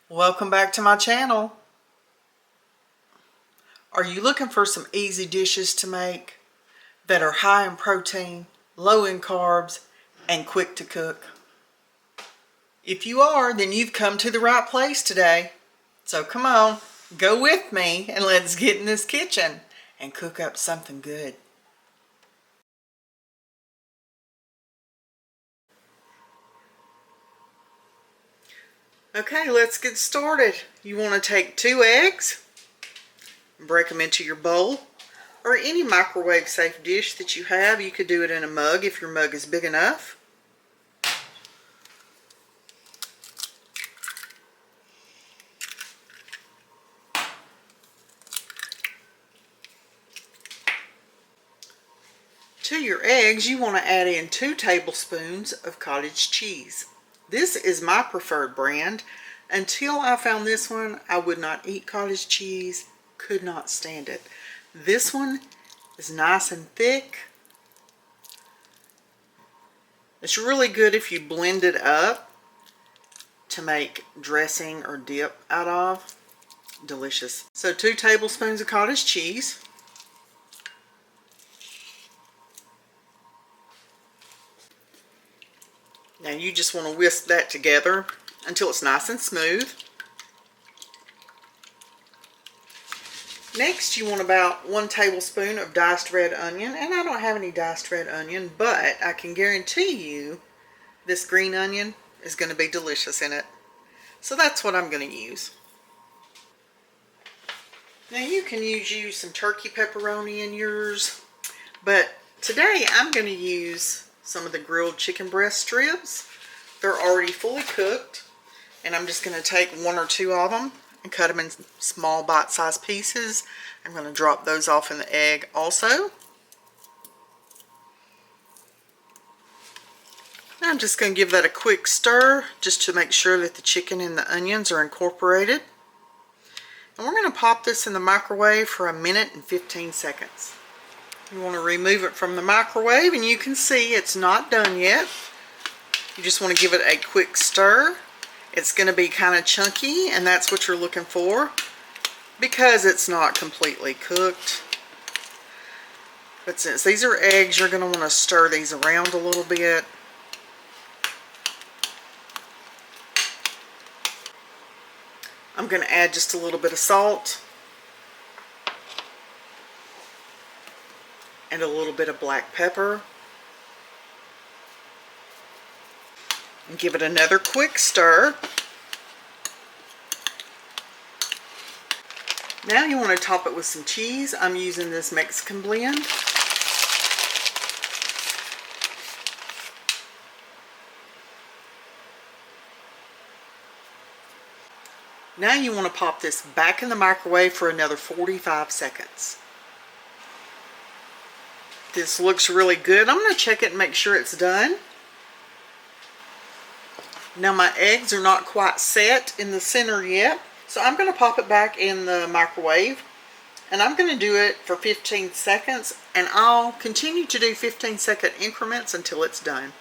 Welcome back to my channel. Are you looking for some easy dishes to make that are high in protein, low in carbs, and quick to cook? If you are, then you've come to the right place today. So come on, go with me and let's get in this kitchen and cook up something good. Okay, let's get started. You want to take 2 eggs, break them into your bowl, or any microwave safe dish that you have. You could do it in a mug if your mug is big enough. To your eggs, you want to add in 2 tablespoons of cottage cheese. This is my preferred brand. Until I found this one, I would not eat cottage cheese, could not stand it. This one is nice and thick. It's really good if you blend it up to make dressing or dip out of. Delicious. So 2 tablespoons of cottage cheese. Now you just want to whisk that together until it's nice and smooth. Next, you want about 1 tablespoon of diced red onion, and I don't have any diced red onion, but I can guarantee you this green onion is going to be delicious in it. So that's what I'm going to use. Now you can use some turkey pepperoni in yours, but today I'm going to use some of the grilled chicken breast strips. They're already fully cooked, and I'm just going to take 1 or 2 of them and cut them in small bite-sized pieces. I'm going to drop those off in the egg also. Now I'm just going to give that a quick stir just to make sure that the chicken and the onions are incorporated. And we're going to pop this in the microwave for 1 minute and 15 seconds. You want to remove it from the microwave, and you can see it's not done yet. You just want to give it a quick stir. It's going to be kind of chunky, and that's what you're looking for because it's not completely cooked. But since these are eggs, you're going to want to stir these around a little bit. I'm going to add just a little bit of salt and a little bit of black pepper. And give it another quick stir. Now you want to top it with some cheese. I'm using this Mexican blend. Now you want to pop this back in the microwave for another 45 seconds. This looks really good. I'm going to check it and make sure it's done. Now my eggs are not quite set in the center yet, so I'm going to pop it back in the microwave, and I'm going to do it for 15 seconds, and I'll continue to do 15-second increments until it's done.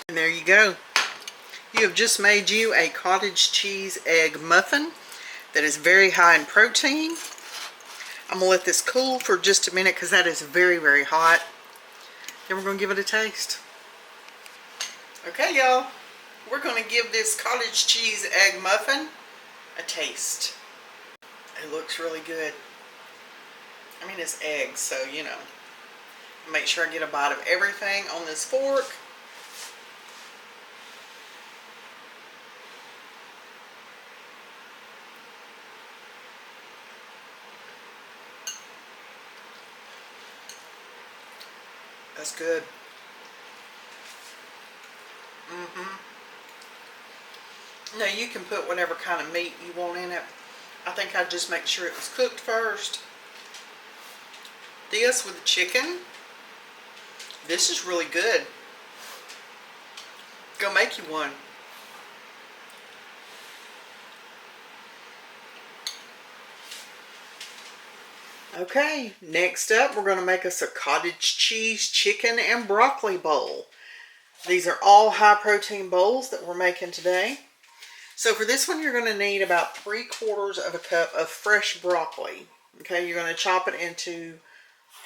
And there you go. You have just made you a cottage cheese egg muffin that is very high in protein. I'm going to let this cool for just a minute because that is very, very hot. Then we're going to give it a taste. Okay, y'all. We're going to give this cottage cheese egg muffin a taste. It looks really good. I mean, it's eggs, so, you know. Make sure I get a bite of everything on this fork. That's good. Now you can put whatever kind of meat you want in it. I think I'd just make sure it was cooked first. This with the chicken. This is really good. Go make you one. Okay, next up we're going to make us a cottage cheese chicken and broccoli bowl. These are all high protein bowls that we're making today. So for this one, you're going to need about 3/4 of a cup of fresh broccoli. Okay, you're going to chop it into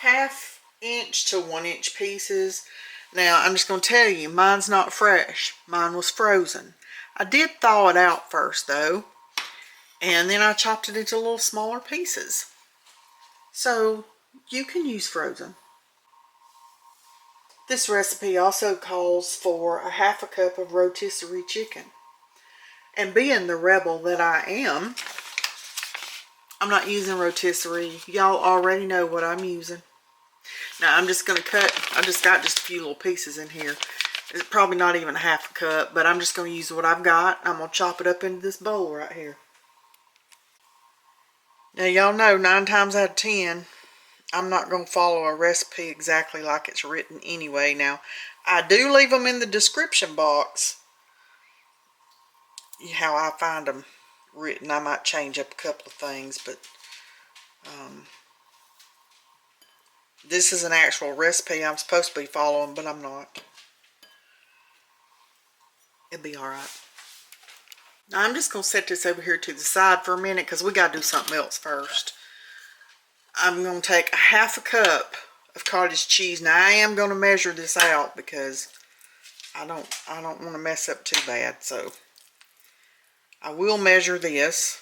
1/2 inch to 1 inch pieces. Now, I'm just going to tell you, mine's not fresh. Mine was frozen. I did thaw it out first, though, and then I chopped it into little smaller pieces. So, you can use frozen. This recipe also calls for 1/2 cup of rotisserie chicken. And being the rebel that I am, I'm not using rotisserie. Y'all already know what I'm using. Now I'm just going to cut, I just got just a few little pieces in here. It's probably not even 1/2 cup, but I'm just going to use what I've got. I'm going to chop it up into this bowl right here. Now y'all know 9 times out of 10, I'm not going to follow a recipe exactly like it's written anyway. Now, I do leave them in the description box, how I find them written. I might change up a couple of things, but this is an actual recipe I'm supposed to be following, but I'm not. It'll be alright. Now I'm just going to set this over here to the side for a minute because we got to do something else first. I'm going to take 1/2 cup of cottage cheese. Now I am going to measure this out because I don't want to mess up too bad. So I will measure this.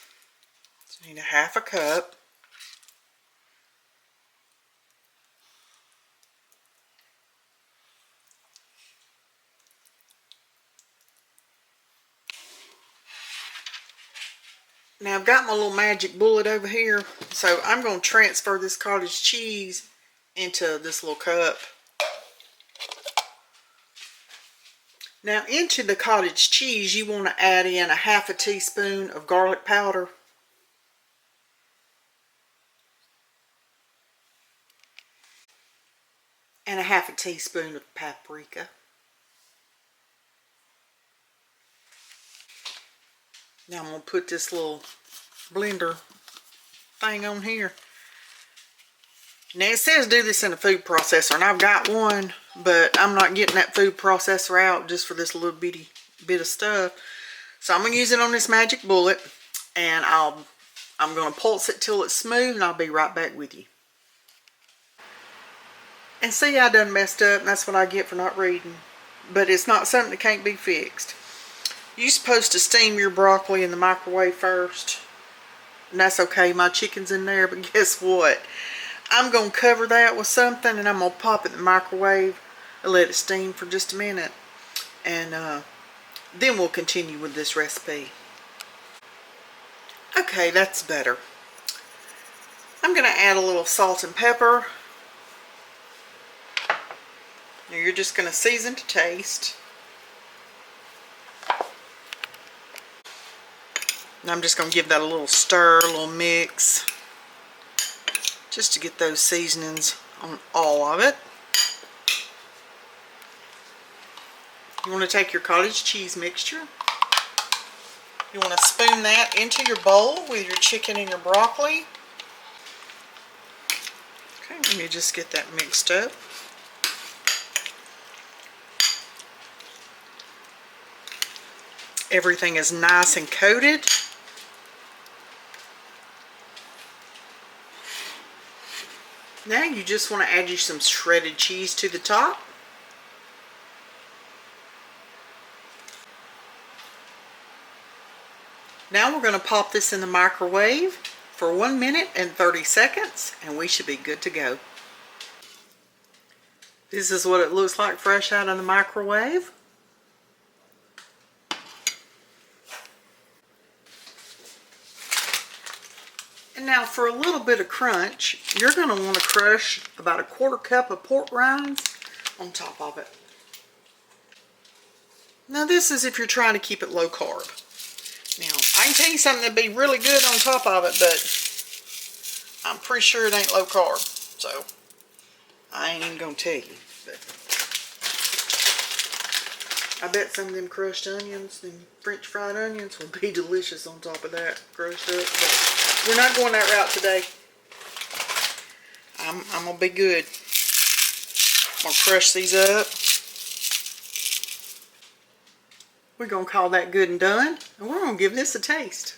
So I need 1/2 cup. Now I've got my little magic bullet over here, so I'm going to transfer this cottage cheese into this little cup. Now into the cottage cheese, you want to add in 1/2 teaspoon of garlic powder. And 1/2 teaspoon of paprika. Now I'm going to put this little blender thing on here. Now it says do this in a food processor, and I've got one, but I'm not getting that food processor out just for this little bitty bit of stuff. So I'm going to use it on this magic bullet, and I'm going to pulse it till it's smooth, and I'll be right back with you. And see, I done messed up, and that's what I get for not reading. But it's not something that can't be fixed. You're supposed to steam your broccoli in the microwave first. And that's okay, my chicken's in there, but guess what? I'm going to cover that with something, and I'm going to pop it in the microwave and let it steam for just a minute. And then we'll continue with this recipe. Okay, that's better. I'm going to add a little salt and pepper. Now you're just going to season to taste. And I'm just going to give that a little stir, a little mix, just to get those seasonings on all of it. You want to take your cottage cheese mixture. You want to spoon that into your bowl with your chicken and your broccoli. Okay, let me just get that mixed up. Everything is nice and coated. Now you just want to add you some shredded cheese to the top. Now we're going to pop this in the microwave for 1 minute and 30 seconds, and we should be good to go. This is what it looks like fresh out of the microwave. And now for a little bit of crunch, you're going to want to crush about 1/4 cup of pork rinds on top of it. Now this is if you're trying to keep it low carb. Now I can tell you something that'd be really good on top of it, but I'm pretty sure it ain't low carb, so I ain't even going to tell you. But I bet some of them crushed onions, them French fried onions, will be delicious on top of that crushed up. But we're not going that route today. I'm going to be good. I'm going to crush these up. we're going to call that good and done. And we're going to give this a taste.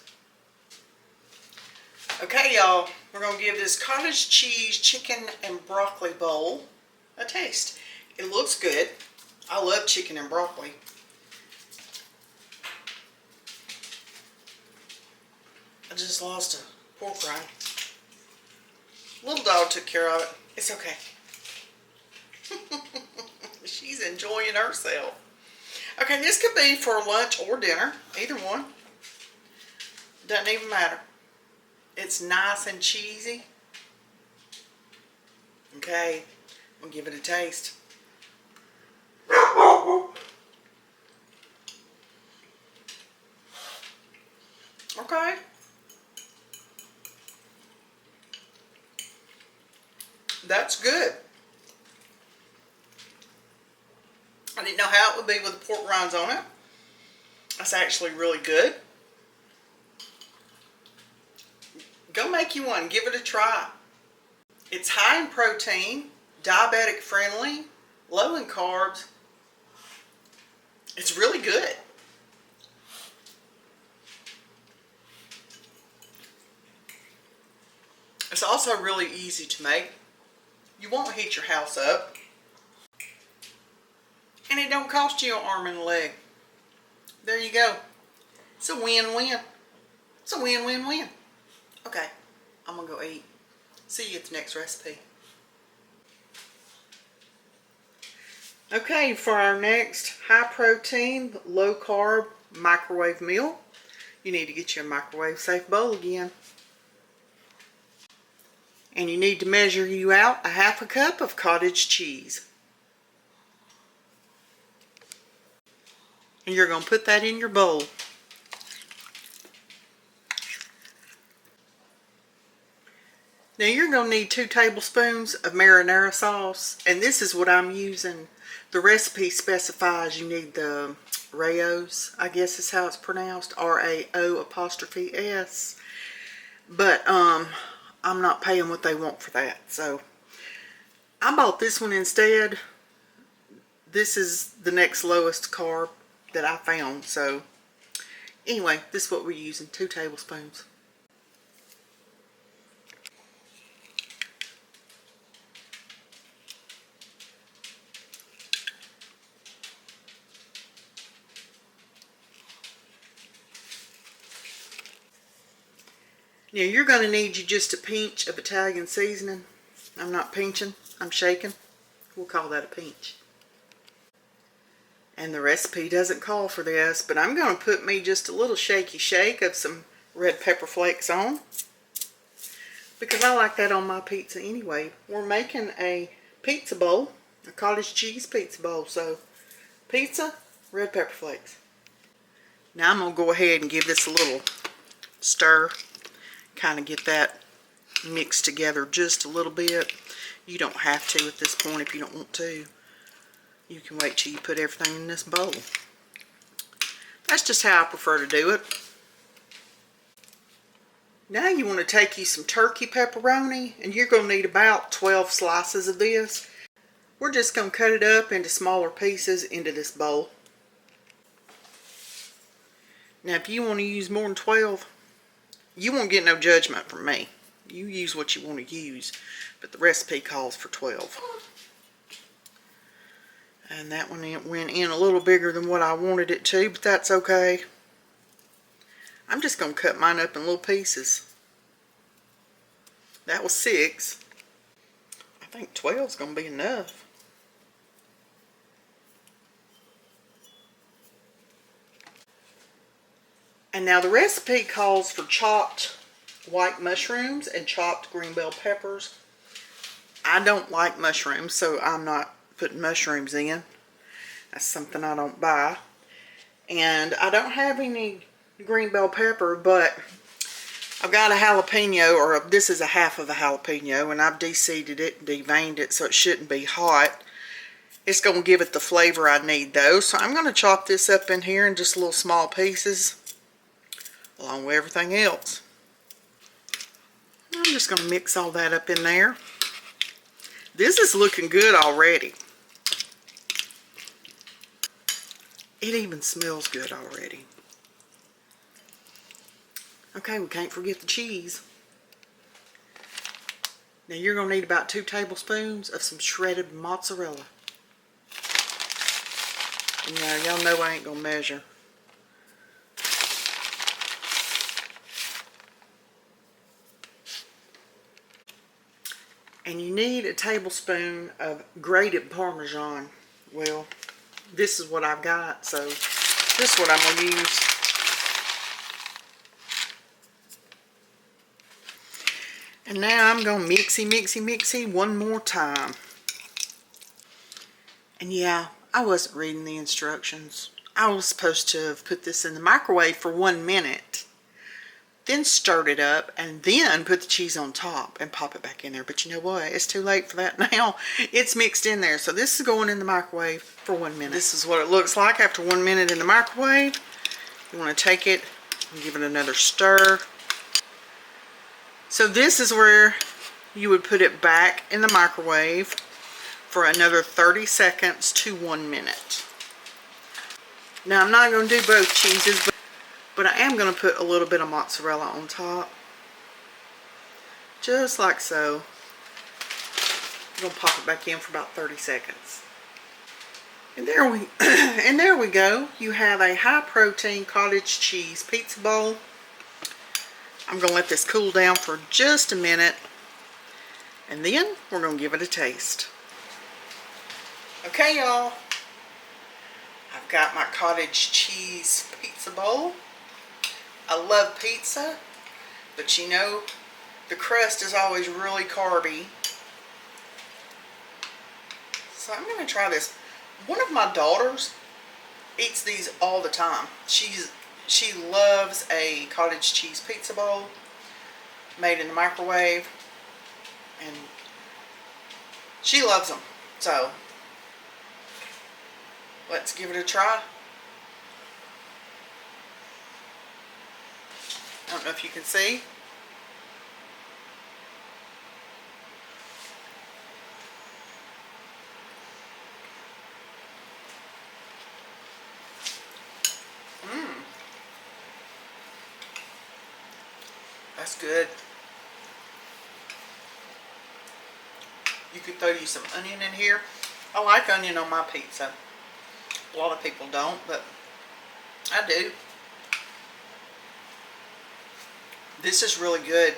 Okay, y'all. We're going to give this cottage cheese chicken and broccoli bowl a taste. It looks good. I love chicken and broccoli. I just lost a pork rind. Little dog took care of it. It's okay. She's enjoying herself. Okay, this could be for lunch or dinner. Either one. Doesn't even matter. It's nice and cheesy. Okay, we'll give it a taste. Okay. That's good. I didn't know how it would be with the pork rinds on it. That's actually really good. Go make you one. Give it a try. It's high in protein, diabetic friendly, low in carbs. It's really good. It's also really easy to make. You won't heat your house up. And it don't cost you an arm and a leg. There you go. It's a win-win. It's a win-win-win. Okay, I'm gonna go eat. See you at the next recipe. Okay, for our next high protein, low carb microwave meal, you need to get you a microwave safe bowl again. And you need to measure you out a half a cup of cottage cheese. And you're going to put that in your bowl. Now you're going to need 2 tablespoons of marinara sauce. And this is what I'm using. The recipe specifies you need the Rao's, I guess is how it's pronounced. R-A-O''S. But I'm not paying what they want for that. So I bought this one instead. This is the next lowest carb that I found. So anyway, this is what we're using. 2 tablespoons. Now you're going to need you just a pinch of Italian seasoning. I'm not pinching, I'm shaking. We'll call that a pinch. And the recipe doesn't call for this, but I'm going to put me just a little shaky shake of some red pepper flakes on. Because I like that on my pizza anyway. We're making a pizza bowl, a cottage cheese pizza bowl. So pizza, red pepper flakes. Now I'm going to go ahead and give this a little stir. Kind of get that mixed together just a little bit. You don't have to at this point if you don't want to. You can wait till you put everything in this bowl. That's just how I prefer to do it. Now you want to take you some turkey pepperoni, and you're going to need about 12 slices of this. We're just going to cut it up into smaller pieces into this bowl. Now if you want to use more than 12, you won't get no judgment from me. You use what you want to use. But the recipe calls for 12. And that one went in a little bigger than what I wanted it to, but that's okay. I'm just going to cut mine up in little pieces. That was 6. I think 12 is going to be enough. And now the recipe calls for chopped white mushrooms and chopped green bell peppers. I don't like mushrooms, so I'm not putting mushrooms in. That's something I don't buy. And I don't have any green bell pepper, but I've got a jalapeno, or this is a half of a jalapeno, and I've de-seeded it and deveined it so it shouldn't be hot. It's going to give it the flavor I need though. So I'm going to chop this up in here in just little small pieces, along with everything else. I'm just going to mix all that up in there. This is looking good already. It even smells good already. Okay, we can't forget the cheese. Now you're going to need about 2 tablespoons of some shredded mozzarella. And now y'all know I ain't going to measure. And you need a tablespoon of grated Parmesan. Well, this is what I've got, so this is what I'm going to use. And now I'm going to mixy one more time. And yeah, I wasn't reading the instructions. I was supposed to have put this in the microwave for 1 minute. Then stirred it up and then put the cheese on top and pop it back in there. But you know what? It's too late for that now. It's mixed in there. So this is going in the microwave for 1 minute. This is what it looks like after 1 minute in the microwave. You want to take it and give it another stir. So this is where you would put it back in the microwave for another 30 seconds to 1 minute. Now I'm not going to do both cheeses, but I am going to put a little bit of mozzarella on top. Just like so. I'm going to pop it back in for about 30 seconds. And there we go. You have a high protein cottage cheese pizza bowl. I'm going to let this cool down for just a minute. And then we're going to give it a taste. Okay, y'all. I've got my cottage cheese pizza bowl. I love pizza, but you know, the crust is always really carby. So I'm going to try this. One of my daughters eats these all the time. She loves a cottage cheese pizza bowl made in the microwave, and she loves them. So let's give it a try. I don't know if you can see. That's good. You could throw you some onion in here. I like onion on my pizza. A lot of people don't, but I do. This is really good.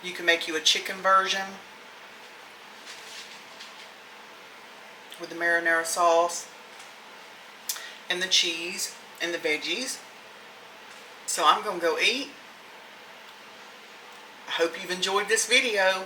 You can make you a chicken version with the marinara sauce and the cheese and the veggies. So I'm going to go eat. I hope you've enjoyed this video.